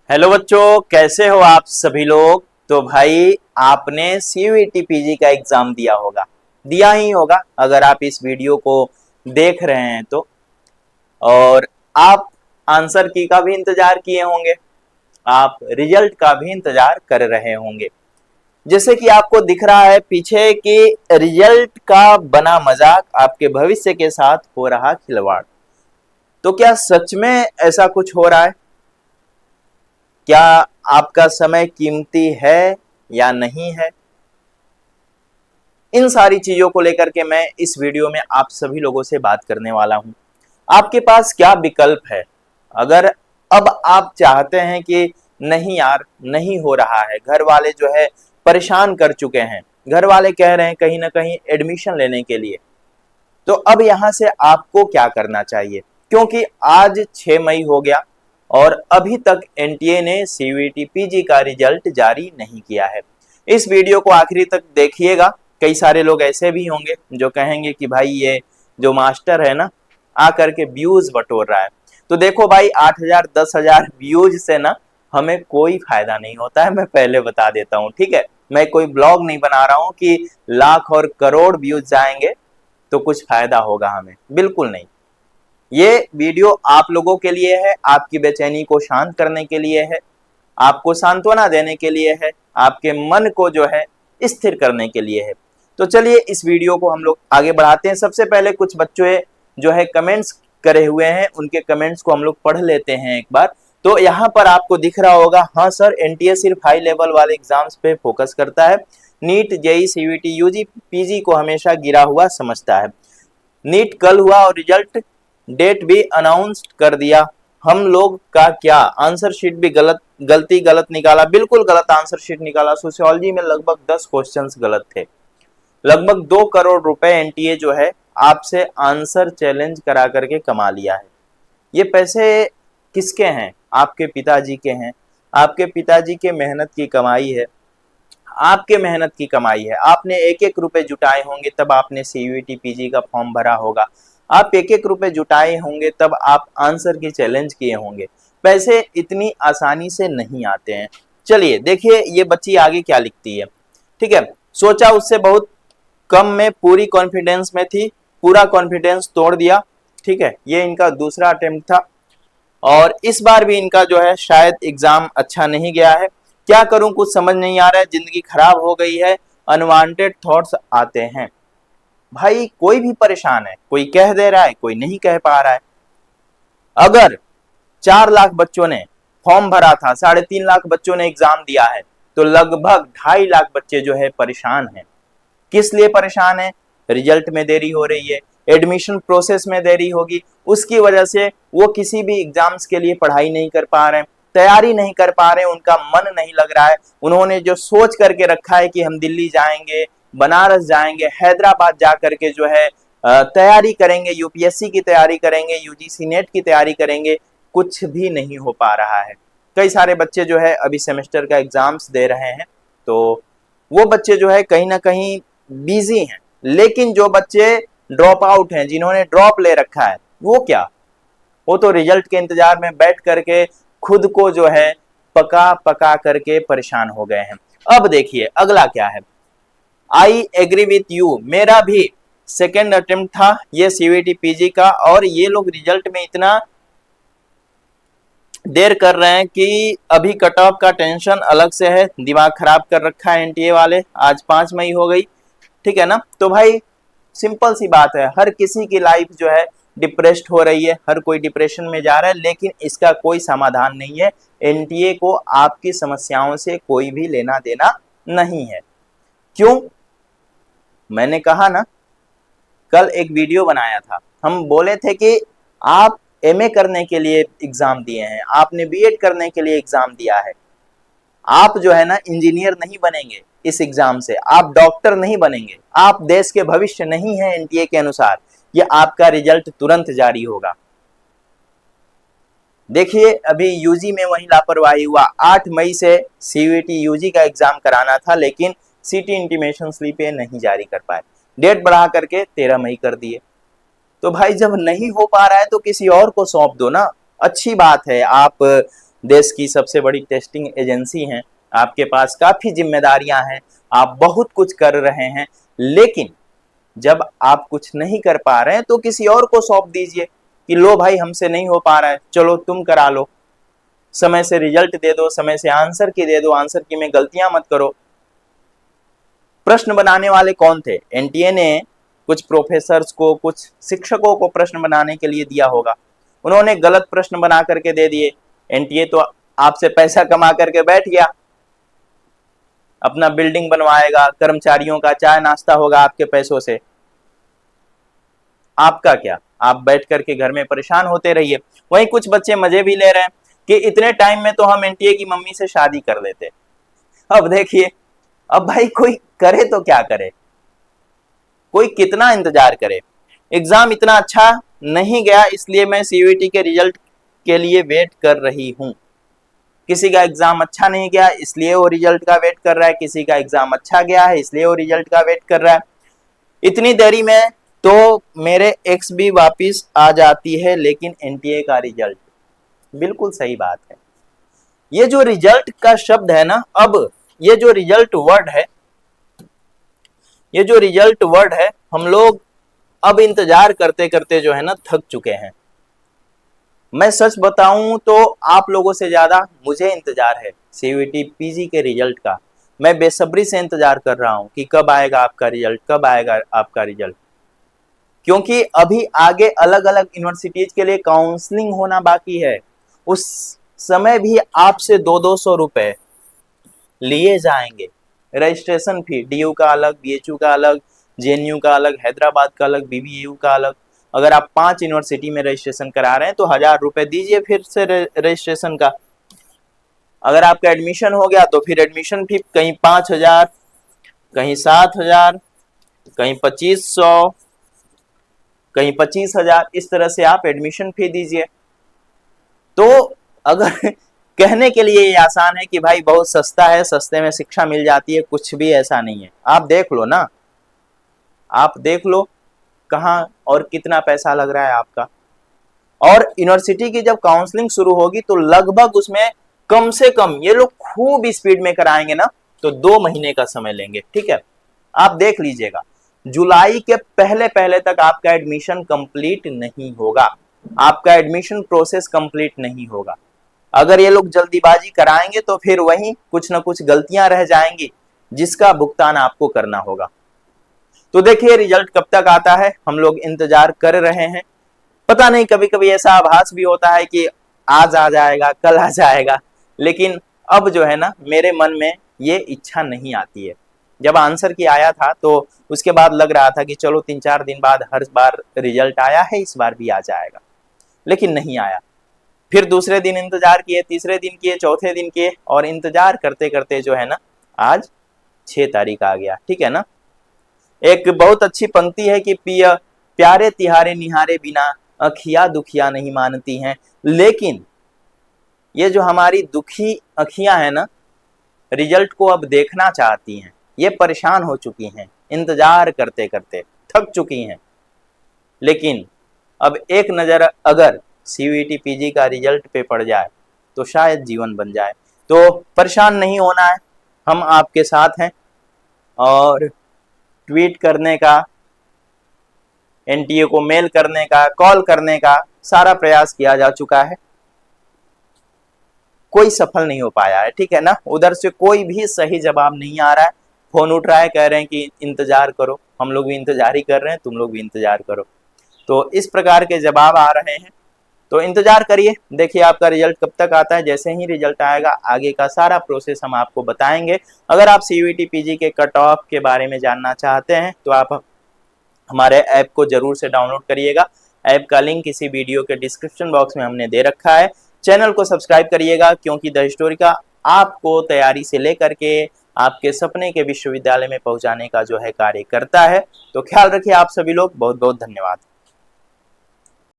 Hello बच्चों, कैसे हो आप सभी लोग। तो भाई आपने सीयूईटी पीजी का एग्जाम दिया ही होगा अगर आप इस वीडियो को देख रहे हैं तो। और आप आंसर की का भी इंतजार किए होंगे, आप रिजल्ट का भी इंतजार कर रहे होंगे। जैसे कि आपको दिख रहा है पीछे कि रिजल्ट का बना मजाक, आपके भविष्य के साथ हो रहा खिलवाड़। तो क्या सच में ऐसा कुछ हो रहा है? क्या आपका समय कीमती है या नहीं है? इन सारी चीजों को लेकर के मैं इस वीडियो में आप सभी लोगों से बात करने वाला हूं। आपके पास क्या विकल्प है? अगर अब आप चाहते हैं कि नहीं यार, नहीं हो रहा है, घर वाले जो है परेशान कर चुके हैं, घर वाले कह रहे हैं कहीं ना कहीं एडमिशन लेने के लिए, तो अब यहां से आपको क्या करना चाहिए? क्योंकि आज 6 मई हो गया और अभी तक एनटीए ने सीयूईटी पीजी का रिजल्ट जारी नहीं किया है। इस वीडियो को आखिरी तक देखिएगा। कई सारे लोग ऐसे भी होंगे जो कहेंगे कि भाई ये जो मास्टर है ना, आकर के व्यूज बटोर रहा है। तो देखो भाई, 8,000 10,000 व्यूज से ना हमें कोई फायदा नहीं होता है, मैं पहले बता देता हूँ, ठीक है। मैं कोई ब्लॉग नहीं बना रहा हूँ कि लाख और करोड़ व्यूज जाएंगे तो कुछ फायदा होगा हमें, बिल्कुल नहीं। ये वीडियो आप लोगों के लिए है, आपकी बेचैनी को शांत करने के लिए है, आपको सांत्वना देने के लिए है, आपके मन को जो है स्थिर करने के लिए है। तो चलिए इस वीडियो को हम लोग आगे बढ़ाते हैं। सबसे पहले कुछ बच्चों जो है कमेंट्स करे हुए हैं, उनके कमेंट्स को हम लोग पढ़ लेते हैं एक बार। तो यहाँ पर आपको दिख रहा होगा, हाँ सर एनटीए सिर्फ हाई लेवल वाले एग्जाम्स पे फोकस करता है, NEET JEE CUET UG PG को हमेशा गिरा हुआ समझता है। नीट कल हुआ और रिजल्ट डेट भी अनाउंस कर दिया, हम लोग का क्या? आंसर शीट भी गलत निकाला, बिल्कुल गलत आंसर शीट निकाला। सोशियोलॉजी में लगभग 10 क्वेश्चंस गलत थे। लगभग 2 करोड़ रुपए एनटीए जो है आपसे आंसर चैलेंज करा करके कमा लिया है। ये पैसे किसके हैं? आपके पिताजी के हैं। आपके पिताजी के मेहनत की कमाई है, आपके मेहनत की कमाई है। आपने एक एक रुपए जुटाए होंगे तब आपने सीयूईटी पीजी का फॉर्म भरा होगा, आप एक एक रुपए जुटाए होंगे तब आप आंसर की चैलेंज किए होंगे। पैसे इतनी आसानी से नहीं आते हैं। चलिए देखिए ये बच्ची आगे क्या लिखती है, ठीक है। सोचा उससे बहुत कम में पूरी कॉन्फिडेंस में थी, पूरा कॉन्फिडेंस तोड़ दिया, ठीक है। ये इनका दूसरा अटेम्प्ट था और इस बार भी इनका जो है शायद एग्जाम अच्छा नहीं गया है। क्या करूं, कुछ समझ नहीं आ रहा है, जिंदगी खराब हो गई है, अनवांटेड थॉट्स आते हैं। भाई कोई भी परेशान है, कोई कह दे रहा है, कोई नहीं कह पा रहा है। अगर 4 लाख बच्चों ने फॉर्म भरा था, 3.5 लाख बच्चों ने एग्जाम दिया है, तो लगभग 2.5 लाख बच्चे जो है परेशान हैं। किस लिए परेशान है? रिजल्ट में देरी हो रही है, एडमिशन प्रोसेस में देरी होगी, उसकी वजह से वो किसी भी एग्जाम्स के लिए पढ़ाई नहीं कर पा रहे हैं, तैयारी नहीं कर पा रहे हैं, उनका मन नहीं लग रहा है। उन्होंने जो सोच करके रखा है कि हम दिल्ली जाएंगे, बनारस जाएंगे, हैदराबाद जा करके जो है तैयारी करेंगे, यूपीएससी की तैयारी करेंगे, यूजीसी नेट की तैयारी करेंगे, कुछ भी नहीं हो पा रहा है। कई सारे बच्चे जो है अभी सेमेस्टर का एग्जाम्स दे रहे हैं, तो वो बच्चे जो है कहीं ना कहीं बिजी हैं। लेकिन जो बच्चे ड्रॉप आउट हैं, जिन्होंने ड्रॉप ले रखा है, वो क्या? वो तो रिजल्ट के इंतजार में बैठ करके खुद को जो है पका पका करके परेशान हो गए हैं। अब देखिए अगला क्या है। आई एग्री विथ यू, मेरा भी सेकेंड अटेम्प्ट था ये सीवीटी पीजी का, और ये लोग रिजल्ट में इतना देर कर रहे हैं कि अभी कट ऑफ का टेंशन अलग से है, दिमाग खराब कर रखा है एनटीए वाले। आज 5 मई हो गई, ठीक है ना। तो भाई सिंपल सी बात है, हर किसी की लाइफ जो है डिप्रेस्ड हो रही है, हर कोई डिप्रेशन में जा रहा है, लेकिन इसका कोई समाधान नहीं है। एनटीए को आपकी समस्याओं से कोई भी लेना देना नहीं है। क्यों? मैंने कहा ना, कल एक वीडियो बनाया था, हम बोले थे कि आप एमए करने के लिए एग्जाम दिए हैं, आपने बीएड करने के लिए एग्जाम दिया है, आप जो है ना इंजीनियर नहीं बनेंगे इस एग्जाम से, आप डॉक्टर नहीं बनेंगे, आप देश के भविष्य नहीं है एनटीए के अनुसार। ये आपका रिजल्ट तुरंत जारी होगा। देखिए अभी यूजी में वही लापरवाही हुआ। 8 मई से सीयूईटी यूजी का एग्जाम कराना था, लेकिन सिटी इंटीमेशन स्लिप नहीं जारी कर पाए, डेट बढ़ा करके 13 मई कर दिए। तो भाई जब नहीं हो पा रहा है तो किसी और को सौंप दो ना। अच्छी बात है, आप देश की सबसे बड़ी टेस्टिंग एजेंसी हैं, आपके पास काफी जिम्मेदारियां हैं, आप बहुत कुछ कर रहे हैं, लेकिन जब आप कुछ नहीं कर पा रहे हैं तो किसी और को सौंप दीजिए कि लो भाई हमसे नहीं हो पा रहा है, चलो तुम करा लो, समय से रिजल्ट दे दो, समय से आंसर की दे दो, आंसर की में गलतियां मत करो। प्रश्न बनाने वाले कौन थे? एनटीए ने कुछ प्रोफेसर्स को, कुछ शिक्षकों को प्रश्न बनाने के लिए दिया होगा, उन्होंने गलत प्रश्न बना करके दे दिए। एनटीए तो आपसे पैसा कमा करके बैठ गया, अपना बिल्डिंग बनवाएगा, कर्मचारियों का चाय नाश्ता होगा आपके पैसों से, आपका क्या? आप बैठ करके घर में परेशान होते रहिए। वहीं कुछ बच्चे मजे भी ले रहे हैं कि इतने टाइम में तो हम एनटीए की मम्मी से शादी कर लेते। अब देखिए, अब भाई कोई करे तो क्या करे, कोई कितना इंतजार करे। एग्जाम इतना अच्छा नहीं गया इसलिए मैं सीयूईटी के रिजल्ट के लिए वेट कर रही हूं। किसी का एग्जाम अच्छा नहीं गया इसलिए वो रिजल्ट का वेट कर रहा है, किसी का एग्जाम अच्छा गया है इसलिए वो रिजल्ट का वेट कर रहा है। इतनी देरी में तो मेरे एक्स भी वापिस आ जाती है, लेकिन एनटीए का रिजल्ट। बिल्कुल सही बात है। ये जो रिजल्ट का शब्द है ना, अब ये जो रिजल्ट वर्ड है, ये जो रिजल्ट वर्ड है, हम लोग अब इंतजार करते करते जो है ना थक चुके हैं। मैं सच बताऊं तो आप लोगों से ज्यादा मुझे इंतजार है सीयूईटी पीजी के रिजल्ट का। मैं बेसब्री से इंतजार कर रहा हूं कि कब आएगा आपका रिजल्ट, कब आएगा आपका रिजल्ट, क्योंकि अभी आगे अलग अलग यूनिवर्सिटीज के लिए काउंसलिंग होना बाकी है। उस समय भी आपसे 200-200 रुपए लिए जाएंगे। रजिस्ट्रेशन फी, डीयू का अलग, बीएचयू का अलग, जेएनयू का अलग, हैदराबाद का अलग, बीबीयू का अलग। अगर आप 5 यूनिवर्सिटी में रजिस्ट्रेशन करा रहे हैं तो 1000 रुपए दीजिए फिर से रजिस्ट्रेशन का। अगर आपका एडमिशन हो गया तो फिर एडमिशन फी कहीं 5000, कहीं 7000, कहीं 2500, कहीं 25000, इस तरह से आप एडमिशन फी दीजिए। तो अगर कहने के लिए ये आसान है कि भाई बहुत सस्ता है, सस्ते में शिक्षा मिल जाती है, कुछ भी ऐसा नहीं है। आप देख लो ना, आप देख लो कहाँ और कितना पैसा लग रहा है आपका। और यूनिवर्सिटी की जब काउंसलिंग शुरू होगी तो लगभग उसमें कम से कम ये लोग खूब स्पीड में कराएंगे ना तो 2 महीने का समय लेंगे। ठीक है, आप देख लीजिएगा, जुलाई के पहले पहले तक आपका एडमिशन कंप्लीट नहीं होगा, आपका एडमिशन प्रोसेस कंप्लीट नहीं होगा। अगर ये लोग जल्दीबाजी कराएंगे तो फिर वहीं कुछ ना कुछ गलतियां रह जाएंगी जिसका भुगतान आपको करना होगा। तो देखिए रिजल्ट कब तक आता है, हम लोग इंतजार कर रहे हैं। पता नहीं, कभी कभी ऐसा आभास भी होता है कि आज आ जाएगा, कल आ जाएगा, लेकिन अब जो है ना मेरे मन में ये इच्छा नहीं आती है। जब आंसर की आया था तो उसके बाद लग रहा था कि चलो 3-4 दिन बाद हर बार रिजल्ट आया है, इस बार भी आ जाएगा, लेकिन नहीं आया। फिर दूसरे दिन इंतजार किए, तीसरे दिन किए, चौथे दिन किए, और इंतजार करते करते जो है ना आज 6 तारीख आ गया। ठीक है ना, एक बहुत अच्छी पंक्ति है कि प्यारे तिहारे निहारे बिना अखियां दुखियां नहीं मानती हैं, लेकिन ये जो हमारी दुखी अखियां हैं ना, रिजल्ट को अब देखना चाहती हैं, ये परेशान हो चुकी हैं, इंतजार करते करते थक चुकी हैं। लेकिन अब एक नज़र अगर सीयूईटी पीजी का रिजल्ट पे पड़ जाए तो शायद जीवन बन जाए। तो परेशान नहीं होना है, हम आपके साथ हैं। और ट्वीट करने का, एनटीए को मेल करने का, कॉल करने का सारा प्रयास किया जा चुका है, कोई सफल नहीं हो पाया है। ठीक है ना, उधर से कोई भी सही जवाब नहीं आ रहा है। फोन उठ रहा है, कह रहे हैं कि इंतजार करो, हम लोग भी इंतजार ही कर रहे हैं, तुम लोग भी इंतजार करो। तो इस प्रकार के जवाब आ रहे हैं, तो इंतजार करिए, देखिए आपका रिजल्ट कब तक आता है। जैसे ही रिजल्ट आएगा आगे का सारा प्रोसेस हम आपको बताएंगे। अगर आप सीयूईटी पीजी के कट ऑफ के बारे में जानना चाहते हैं तो आप हमारे ऐप को जरूर से डाउनलोड करिएगा। ऐप का लिंक इसी वीडियो के डिस्क्रिप्शन बॉक्स में हमने दे रखा है। चैनल को सब्सक्राइब करिएगा, क्योंकि द हिस्टोरिका आपको तैयारी से लेकर के आपके सपने के विश्वविद्यालय में पहुंचाने का जो है कार्य करता है। तो ख्याल रखिए आप सभी लोग, बहुत बहुत धन्यवाद।